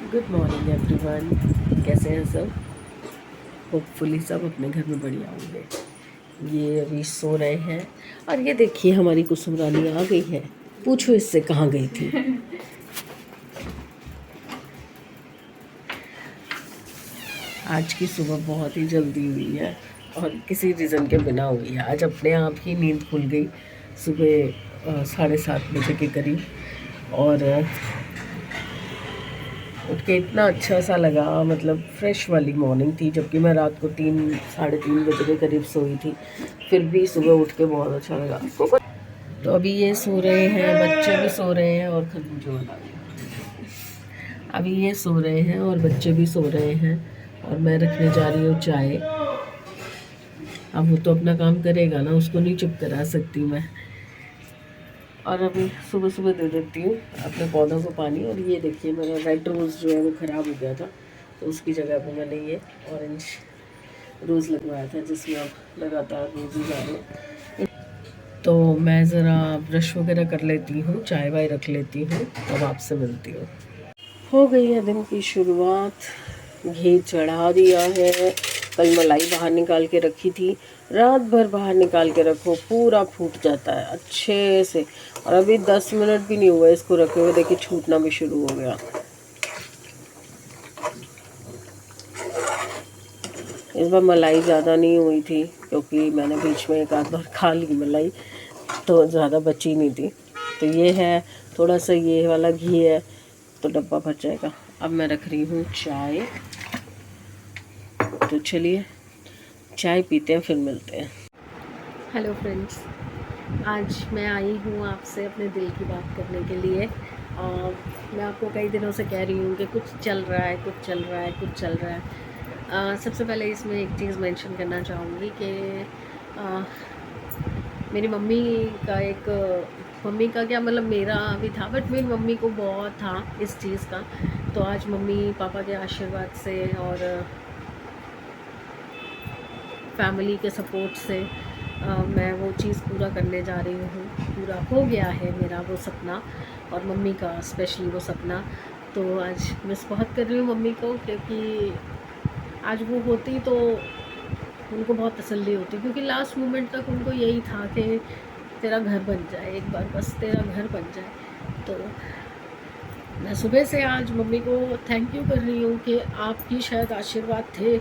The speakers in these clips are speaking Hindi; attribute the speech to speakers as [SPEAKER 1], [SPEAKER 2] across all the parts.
[SPEAKER 1] Good morning everyone. कैसे हैं सब? होपफुली सब अपने घर में बढ़िया होंगे। ये अभी सो रहे हैं और ये देखिए हमारी कुसुम रानी आ गई है। पूछो इससे कहाँ गई थी। आज की सुबह बहुत ही जल्दी हुई है और किसी रीज़न के बिना हुई है। आज अपने आप ही नींद खुल गई सुबह 7:30 बजे के करीब। और उठ के इतना अच्छा सा लगा, मतलब फ्रेश वाली मॉर्निंग थी। जबकि मैं रात को 3 साढ़े 3 बजे के करीब सोई थी, फिर भी सुबह उठ के बहुत अच्छा लगा। तो अभी ये सो रहे हैं, बच्चे भी सो रहे हैं और खरबूजे वाला भी। अभी ये सो रहे हैं और बच्चे भी सो रहे हैं और मैं रखने जा रही हूँ चाय। अब वो तो अपना काम करेगा ना, उसको नहीं चुप करा सकती मैं। और अभी सुबह सुबह दे देती हूँ अपने पौधों को पानी। और ये देखिए मेरा रेड रोज़ जो है वो ख़राब हो गया था, तो उसकी जगह पे मैंने ये ऑरेंज रोज़ लगवाया था, जिसमें अब लगातार रोज़ आ रहे हैं। तो मैं ज़रा ब्रश वगैरह कर लेती हूँ, चाय वाय रख लेती हूँ, तब आपसे मिलती हूँ। हो गई है दिन की शुरुआत। घी चढ़ा दिया है। कल मलाई बाहर निकाल के रखी थी, रात भर बाहर निकाल के रखो पूरा फूट जाता है अच्छे से। और अभी 10 मिनट भी नहीं हुआ इसको रखे हुए, देखिए छूटना भी शुरू हो गया। इस बार मलाई ज़्यादा नहीं हुई थी क्योंकि मैंने बीच में एक आध बार खा ली मलाई, तो ज़्यादा बची नहीं थी। तो ये है, थोड़ा सा ये वाला घी है तो डब्बा भर जाएगा। अब मैं रख रही हूँ चाय, तो चलिए चाय पीते हैं, फिर मिलते हैं। हेलो फ्रेंड्स, आज मैं आई हूँ आपसे अपने दिल की बात करने के लिए। मैं आपको कई दिनों से कह रही हूँ कि कुछ चल रहा है, कुछ चल रहा है, कुछ चल रहा है। सबसे पहले इसमें एक चीज़ मेंशन करना चाहूँगी कि मेरी मम्मी का क्या मतलब, मेरा भी था बट मेरी मम्मी को बहुत था इस चीज़ का। तो आज मम्मी पापा के आशीर्वाद से और फैमिली के सपोर्ट से मैं वो चीज़ पूरा करने जा रही हूँ। पूरा हो गया है मेरा वो सपना, और मम्मी का स्पेशली वो सपना। तो आज मिस बहुत कर रही हूँ मम्मी को, क्योंकि आज वो होती तो उनको बहुत तसल्ली होती, क्योंकि लास्ट मोमेंट तक उनको यही था कि तेरा घर बन जाए, एक बार बस तेरा घर बन जाए। तो मैं सुबह से आज मम्मी को थैंक यू कर रही हूँ कि आपकी शायद आशीर्वाद थे,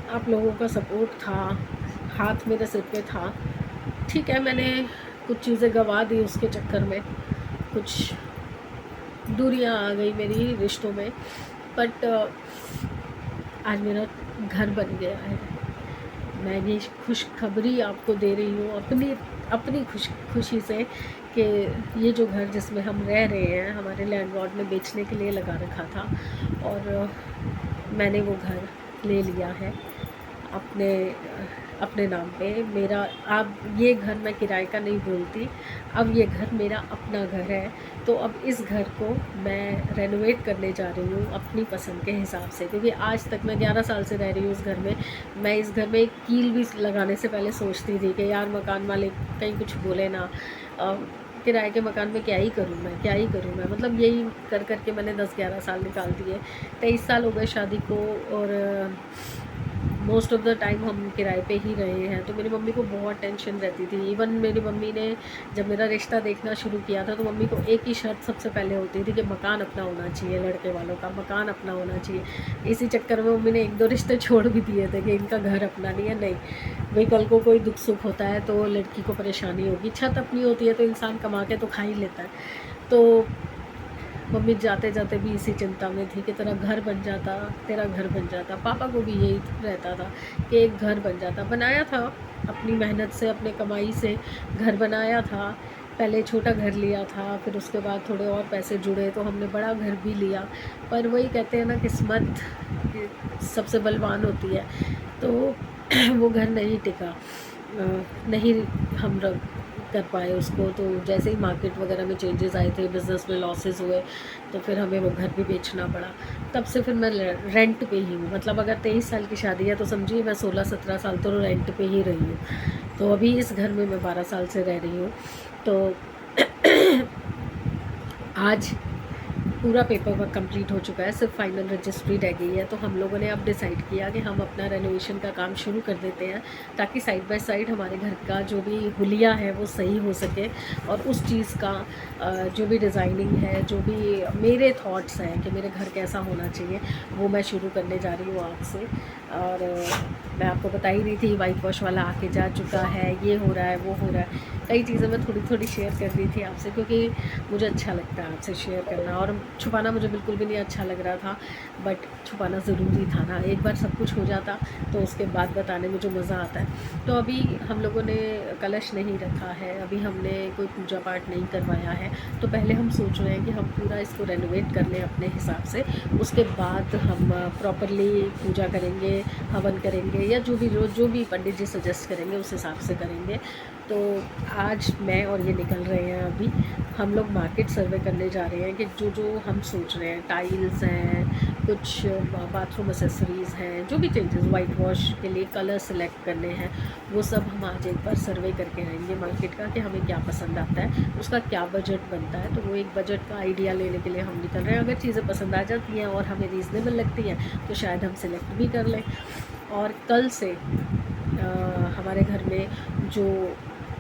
[SPEAKER 1] आप लोगों का सपोर्ट था, हाथ मेरे सिर पे था। ठीक है, मैंने कुछ चीज़ें गंवा दी उसके चक्कर में, कुछ दूरियां आ गई मेरी रिश्तों में, बट आज मेरा घर बन गया है। मैं ये खुशखबरी आपको दे रही हूँ अपनी खुशी से कि ये जो घर जिसमें हम रह रहे हैं, हमारे लैंडलॉर्ड ने बेचने के लिए लगा रखा था, और मैंने वो घर ले लिया है अपने नाम पे। मेरा अब ये घर मैं किराए का नहीं बोलती, अब ये घर मेरा अपना घर है। तो अब इस घर को मैं रेनोवेट करने जा रही हूँ अपनी पसंद के हिसाब से, क्योंकि आज तक मैं 11 साल से रह रही हूँ इस घर में। मैं इस घर में एक कील भी लगाने से पहले सोचती थी कि यार मकान वाले कहीं कुछ बोले ना, किराए के मकान में क्या ही करूँ मैं, मतलब यही कर कर के मैंने 10-11 साल निकाल दिए। 23 साल हो गए शादी को, और मोस्ट ऑफ़ द टाइम हम किराए पे ही रहे हैं। तो मेरी मम्मी को बहुत टेंशन रहती थी। इवन मेरी मम्मी ने जब मेरा रिश्ता देखना शुरू किया था, तो मम्मी को एक ही शर्त सबसे पहले होती थी कि मकान अपना होना चाहिए, लड़के वालों का मकान अपना होना चाहिए। इसी चक्कर में मम्मी ने 1-2 रिश्ते छोड़ भी दिए थे कि इनका घर अपना नहीं है। नहीं भाई, कल को कोई दुख सुख होता है तो लड़की को परेशानी होगी। छत अपनी होती है तो इंसान कमा के तो खा ही लेता है। तो मम्मी जाते जाते भी इसी चिंता में थी कि तेरा घर बन जाता। पापा को भी यही रहता था कि एक घर बन जाता। बनाया था अपनी मेहनत से, अपने कमाई से घर बनाया था। पहले छोटा घर लिया था, फिर उसके बाद थोड़े और पैसे जुड़े तो हमने बड़ा घर भी लिया। पर वही कहते हैं ना, किस्मत सबसे बलवान होती है। तो वो घर नहीं टिका, नहीं हम कर पाए उसको। तो जैसे ही मार्केट वगैरह में चेंजेस आए थे, बिज़नेस में लॉसेस हुए, तो फिर हमें वो घर भी बेचना पड़ा। तब से फिर मैं रेंट पे ही हूँ। मतलब अगर 23 साल की शादी है तो समझिए मैं 16-17 साल तो रेंट पे ही रही हूँ। तो अभी इस घर में मैं 12 साल से रह रही हूँ। तो आज पूरा पेपर वर्क कंप्लीट हो चुका है, सिर्फ फाइनल रजिस्ट्री रह गई है। तो हम लोगों ने अब डिसाइड किया कि हम अपना रेनोवेशन का काम शुरू कर देते हैं, ताकि साइड बाय साइड हमारे घर का जो भी हुलिया है वो सही हो सके, और उस चीज़ का जो भी डिज़ाइनिंग है, जो भी मेरे थॉट्स हैं कि मेरे घर कैसा होना चाहिए, वो मैं शुरू करने जा रही हूँ आज से। और मैं आपको बता ही रही थी, वाइट वॉश वाला आके जा चुका है, ये हो रहा है, वो हो रहा है, कई चीज़ें मैं थोड़ी थोड़ी शेयर कर रही थी आपसे, क्योंकि मुझे अच्छा लगता है आपसे शेयर करना, और छुपाना मुझे बिल्कुल भी नहीं अच्छा लग रहा था, बट छुपाना ज़रूरी था ना। एक बार सब कुछ हो जाता तो उसके बाद बताने में जो मज़ा आता है। तो अभी हम लोगों ने कलश नहीं रखा है, अभी हमने कोई पूजा पाठ नहीं करवाया है, तो पहले हम सोच रहे हैं कि हम पूरा इसको रेनोवेट कर लें अपने हिसाब से, उसके बाद हम प्रॉपरली पूजा करेंगे, हवन करेंगे, या जो भी पंडित जी सजेस्ट करेंगे उस हिसाब से करेंगे। तो आज मैं और ये निकल रहे हैं, अभी हम लोग मार्केट सर्वे करने जा रहे हैं कि जो हम सोच रहे हैं, टाइल्स हैं, कुछ बाथरूम एसेसरीज़ हैं, जो भी चेंजेस, वाइट वॉश के लिए कलर सेलेक्ट करने हैं, वो सब हम आज एक बार सर्वे करके आएंगे मार्केट का, कि हमें क्या पसंद आता है, उसका क्या बजट बनता है। तो वो एक बजट का आइडिया लेने के लिए हम निकल रहे हैं। अगर चीज़ें पसंद आ जाती हैं और हमें रीज़नेबल लगती हैं तो शायद हम सेलेक्ट भी कर लें। और कल से हमारे घर में जो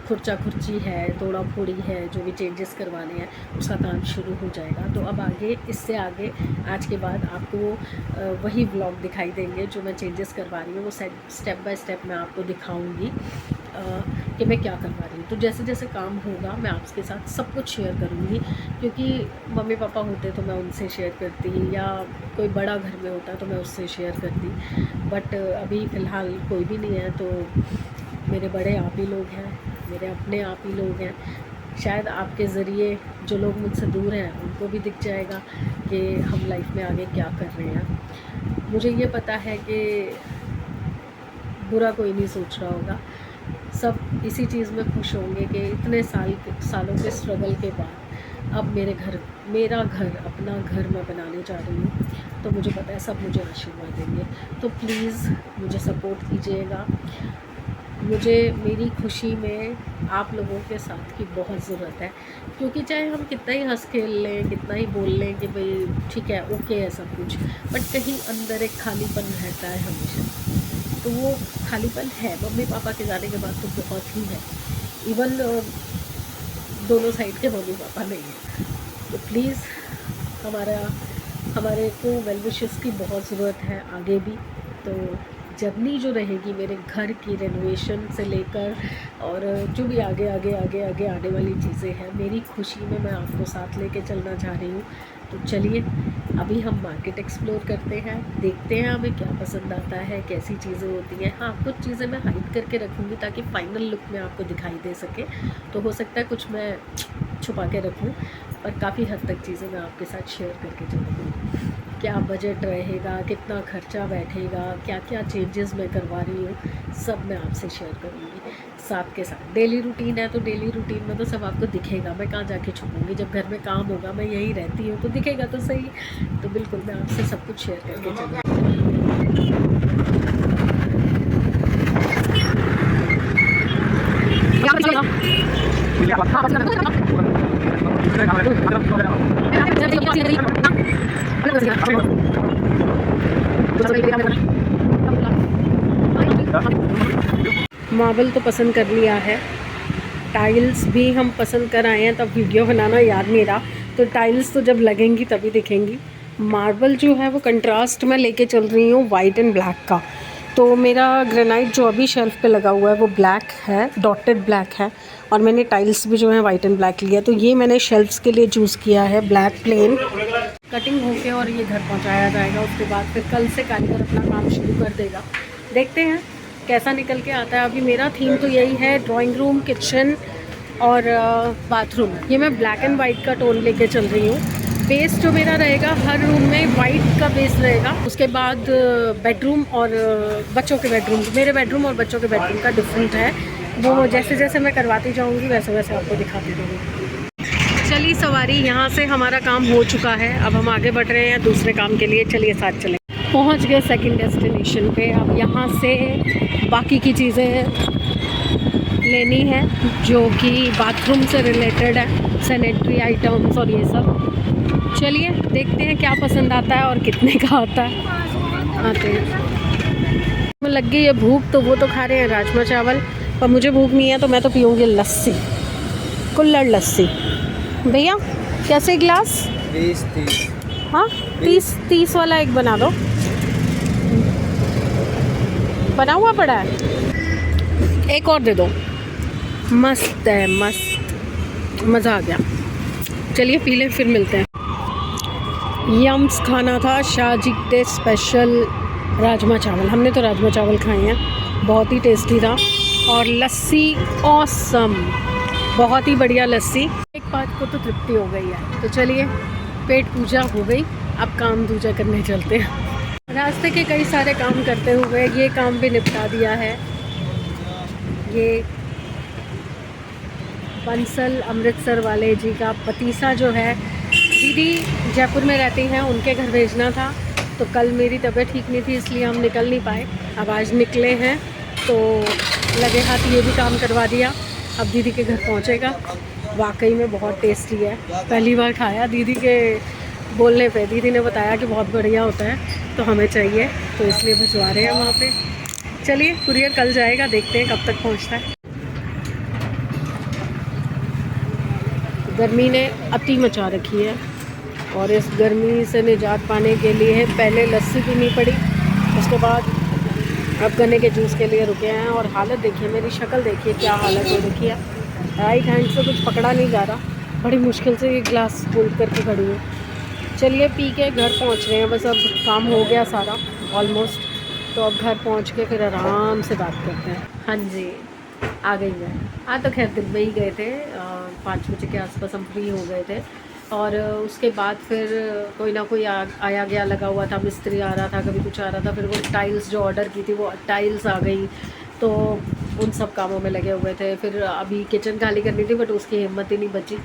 [SPEAKER 1] खुर्चा खुर्ची है, तोड़ा फोड़ी है, जो भी चेंजेस करवाने हैं, उसका काम शुरू हो जाएगा। तो अब आगे, इससे आगे, आज के बाद आपको वही ब्लॉग दिखाई देंगे जो मैं चेंजेस करवा रही हूँ, वो स्टेप बाय स्टेप मैं आपको दिखाऊंगी कि मैं क्या करवा रही हूँ। तो जैसे जैसे काम होगा मैं आपके साथ सब कुछ शेयर करूँगी, क्योंकि मम्मी पापा होते तो मैं उनसे शेयर करती, या कोई बड़ा घर में होता तो मैं उससे शेयर करती, बट अभी फ़िलहाल कोई भी नहीं है। तो मेरे बड़े आप ही लोग हैं, मेरे अपने आप ही लोग हैं। शायद आपके ज़रिए जो लोग मुझसे दूर हैं उनको भी दिख जाएगा कि हम लाइफ में आगे क्या कर रहे हैं। मुझे ये पता है कि बुरा कोई नहीं सोच रहा होगा, सब इसी चीज़ में खुश होंगे कि इतने सालों के स्ट्रगल के बाद अब मेरा घर, अपना घर मैं बनाने जा रही हूँ। तो मुझे पता है सब मुझे आशीर्वाद देंगे। तो प्लीज़ मुझे सपोर्ट कीजिएगा। मुझे मेरी खुशी में आप लोगों के साथ की बहुत ज़रूरत है, क्योंकि चाहे हम कितना ही हंस खेल लें, कितना ही बोल लें कि भाई ठीक है, ओके है सब कुछ, बट कहीं अंदर एक खालीपन रहता है हमेशा। तो वो खालीपन है, मम्मी पापा के जाने के बाद तो बहुत ही है। इवन दोनों साइड के मम्मी पापा नहीं हैं। तो प्लीज़ हमारे को वेल विशेस की बहुत ज़रूरत है आगे भी। तो जर्नी जो रहेगी मेरे घर की रेनोवेशन से लेकर, और जो भी आगे आने वाली चीज़ें हैं, मेरी खुशी में मैं आपको साथ लेके चलना चाह रही हूँ। तो चलिए अभी हम मार्केट एक्सप्लोर करते हैं, देखते हैं हमें क्या पसंद आता है, कैसी चीज़ें होती हैं। हाँ, कुछ चीज़ें मैं हाइड करके रखूँगी ताकि फ़ाइनल लुक में आपको दिखाई दे सके। तो हो सकता है कुछ मैं छुपा के रखूँ, पर काफ़ी हद तक चीज़ें मैं आपके साथ शेयर करके चलूँगी। क्या बजट रहेगा, कितना खर्चा बैठेगा, क्या क्या चेंजेस मैं करवा रही हूँ, सब मैं आपसे शेयर करूँगी साथ के साथ। डेली रूटीन है तो डेली रूटीन में तो सब आपको दिखेगा, मैं कहाँ जाके छुपूँगी। जब घर में काम होगा, मैं यहीं रहती हूँ, तो दिखेगा तो सही। तो बिल्कुल मैं आपसे सब कुछ शेयर करके चलूँगी। मार्बल तो पसंद कर लिया है, टाइल्स भी हम पसंद कर आए हैं, तब वीडियो बनाना याद नहीं रहा। तो टाइल्स तो जब लगेंगी तभी दिखेंगी। मार्बल जो है वो कंट्रास्ट में लेके चल रही हूँ, वाइट एंड ब्लैक का। तो मेरा ग्रेनाइट जो अभी शेल्फ़ पे लगा हुआ है वो ब्लैक है, डॉटेड ब्लैक है, और मैंने टाइल्स भी जो है वाइट एंड ब्लैक लिया। तो ये मैंने शेल्फ्स के लिए चूज़ किया है ब्लैक प्लेन। कटिंग होके और ये घर पहुंचाया जाएगा, उसके बाद फिर कल से कारीगर अपना काम शुरू कर देगा। देखते हैं कैसा निकल के आता है। अभी मेरा थीम तो यही है, ड्राइंग रूम, किचन और बाथरूम। ये मैं ब्लैक एंड वाइट का टोन लेके चल रही हूँ। बेस जो मेरा रहेगा, हर रूम में वाइट का बेस रहेगा। उसके बाद बेडरूम और बच्चों के बेडरूम, मेरे बेडरूम और बच्चों के बेडरूम का डिफरेंट है। वो जैसे जैसे मैं करवाती जाऊँगी वैसे वैसे आपको दिखाती रहूँगी। चलिए सवारी, यहाँ से हमारा काम हो चुका है, अब हम आगे बढ़ रहे हैं दूसरे काम के लिए। चलिए साथ चलें। पहुँच गए सेकंड डेस्टिनेशन पे। अब यहाँ से बाकी की चीज़ें लेनी है जो कि बाथरूम से रिलेटेड है, सैनिटरी आइटम्स और ये सब। चलिए देखते हैं क्या पसंद आता है और कितने का आता है। आते हैं। मैं लग गई है भूख, तो वो तो खा रहे हैं राजमा चावल, पर मुझे भूख नहीं है तो मैं तो पीऊँगी लस्सी, कुल्हड़ लस्सी। भैया कैसे गिलास?
[SPEAKER 2] 20-30।
[SPEAKER 1] हाँ 30 वाला एक बना दो। बना हुआ पड़ा है, एक और दे दो। मस्त है, मस्त, मज़ा आ गया। चलिए पी लें, फिर मिलते हैं। यम्स खाना था, शाहजी के स्पेशल राजमा चावल। हमने तो राजमा चावल खाए हैं, बहुत ही टेस्टी था। और लस्सी ऑसम, बहुत ही बढ़िया लस्सी। एक बात को तो तृप्ति हो गई है, तो चलिए पेट पूजा हो गई, अब काम दूजा करने चलते हैं। रास्ते के कई सारे काम करते हुए ये काम भी निपटा दिया है। ये बंसल अमृतसर वाले जी का पतीसा जो है, दीदी जयपुर में रहती हैं, उनके घर भेजना था। तो कल मेरी तबीयत ठीक नहीं थी, इसलिए हम निकल नहीं पाए। अब आज निकले हैं तो लगे हाथ ये भी काम करवा दिया। अब दीदी के घर पहुंचेगा। वाकई में बहुत टेस्टी है, पहली बार खाया दीदी के बोलने पे। दीदी ने बताया कि बहुत बढ़िया होता है, तो हमें चाहिए, तो इसलिए भिजवा रहे हैं वहाँ पे। चलिए कुरियर कल जाएगा, देखते हैं कब तक पहुँचता है। गर्मी ने अति मचा रखी है और इस गर्मी से निजात पाने के लिए पहले लस्सी पीनी पड़ी, उसके बाद अब गन्ने के जूस के लिए रुके हैं। और हालत देखिए, मेरी शक्ल देखिए क्या हालत हो रखी है। राइट हैंड से कुछ पकड़ा नहीं जा रहा, बड़ी मुश्किल से ये ग्लास होल्ड करके खड़ी हूँ। चलिए पी के घर पहुँच रहे हैं, बस अब काम हो गया सारा ऑलमोस्ट। तो अब घर पहुँच के फिर आराम से बात करते हैं। हाँ जी, आ गई मैं। हाँ तो खैर दिन में ही गए थे, 5 बजे के आसपास हम फ्री हो गए थे। और उसके बाद फिर कोई ना कोई आया गया लगा हुआ था, मिस्त्री आ रहा था, कभी कुछ आ रहा था। फिर वो टाइल्स जो ऑर्डर की थी वो टाइल्स आ गई, तो उन सब कामों में लगे हुए थे। फिर अभी किचन खाली करनी थी, बट उसकी हिम्मत ही नहीं बची।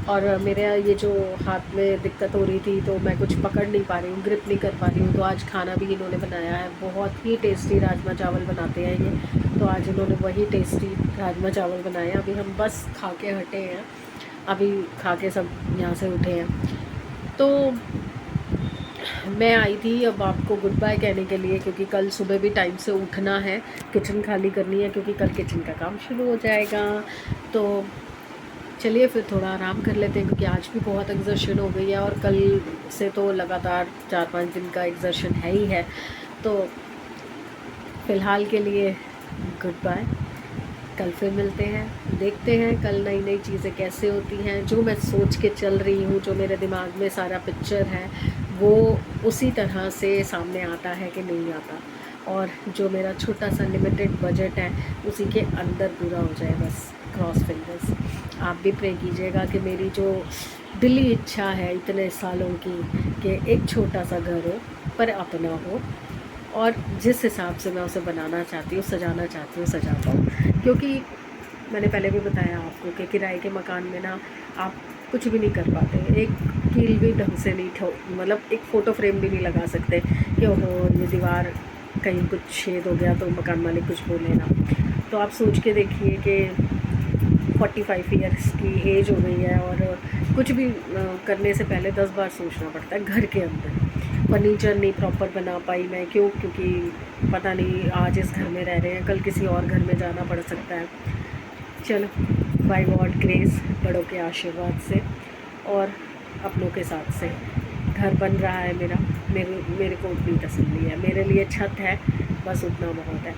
[SPEAKER 1] और मेरे ये जो हाथ में दिक्कत हो रही थी, तो मैं कुछ पकड़ नहीं पा रही हूँ, ग्रिप नहीं कर पा रही हूँ। तो आज खाना भी इन्होंने बनाया है, बहुत ही टेस्टी राजमा चावल बनाते हैं ये। तो आज इन्होंने वही टेस्टी राजमा चावल बनाए। अभी हम बस खा के हटे हैं, अभी खा के सब यहाँ से उठे हैं। तो मैं आई थी अब आपको गुड बाय कहने के लिए, क्योंकि कल सुबह भी टाइम से उठना है, किचन खाली करनी है, क्योंकि कल किचन का काम शुरू हो जाएगा। तो चलिए फिर थोड़ा आराम कर लेते हैं, क्योंकि आज भी बहुत एग्जर्शन हो गई है और कल से तो लगातार 4-5 दिन का एग्जर्शन है ही है। तो फ़िलहाल के लिए गुड बाय, कल फिर मिलते हैं। देखते हैं कल नई नई चीज़ें कैसे होती हैं। जो मैं सोच के चल रही हूँ, जो मेरे दिमाग में सारा पिक्चर है, वो उसी तरह से सामने आता है कि नहीं आता। और जो मेरा छोटा सा लिमिटेड बजट है, उसी के अंदर पूरा हो जाए, बस क्रॉस फिंगर्स। आप भी प्रे कीजिएगा कि मेरी जो दिली इच्छा है इतने सालों की, कि एक छोटा सा घर हो पर अपना हो, और जिस हिसाब से मैं उसे बनाना चाहती हूँ, सजाना चाहती हूँ, सजा पाऊँ। क्योंकि मैंने पहले भी बताया आपको कि किराए के मकान में ना आप कुछ भी नहीं कर पाते। एक कील भी ढंग से नहीं मतलब एक फ़ोटो फ्रेम भी नहीं लगा सकते कि ओहो ये दीवार कहीं कुछ छेद हो गया तो मकान मालिक कुछ बोले ना। तो आप सोच के देखिए कि 45 ईयर्स की एज हो गई है और कुछ भी करने से पहले 10 बार सोचना पड़ता है। घर के अंदर फर्नीचर नहीं प्रॉपर बना पाई मैं, क्योंकि पता नहीं आज इस घर में रह रहे हैं, कल किसी और घर में जाना पड़ सकता है। चलो बाय गॉड ग्रेस, बड़ों के आशीर्वाद से और अपनों के साथ से घर बन रहा है मेरा। मेरे को उतनी तसल्ली है, मेरे लिए छत है, बस उतना बहुत है।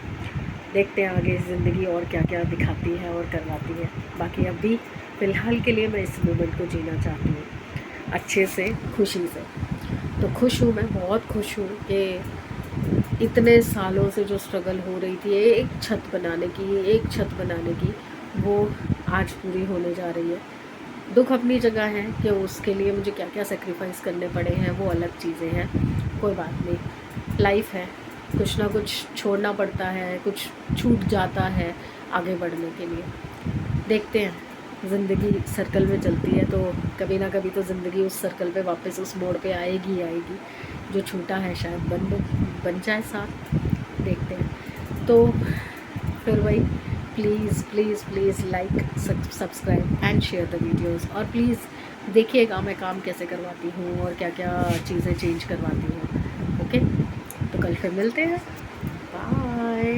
[SPEAKER 1] देखते हैं आगे ज़िंदगी और क्या क्या दिखाती है और करवाती है। बाकी अभी फ़िलहाल के लिए मैं इस मोमेंट को जीना चाहती हूँ अच्छे से, खुशी से। तो खुश हूँ, मैं बहुत खुश हूँ कि इतने सालों से जो स्ट्रगल हो रही थी एक छत बनाने की, वो आज पूरी होने जा रही है। दुख अपनी जगह है कि उसके लिए मुझे क्या क्या सेक्रीफाइस करने पड़े हैं, वो अलग चीज़ें हैं, कोई बात नहीं, लाइफ है, कुछ ना कुछ छोड़ना पड़ता है, कुछ छूट जाता है आगे बढ़ने के लिए। देखते हैं, ज़िंदगी सर्कल में चलती है, तो कभी ना कभी तो ज़िंदगी उस सर्कल पे वापस उस मोड़ पे आएगी। जो छूटा है शायद बन जाए साथ, देखते हैं। तो फिर वही please please please like, subscribe and share the videos. और प्लीज़ देखिएगा मैं काम कैसे करवाती हूँ और क्या क्या चीज़ें चेंज करवाती हूँ। ओके, तो कल फिर मिलते हैं। बाय।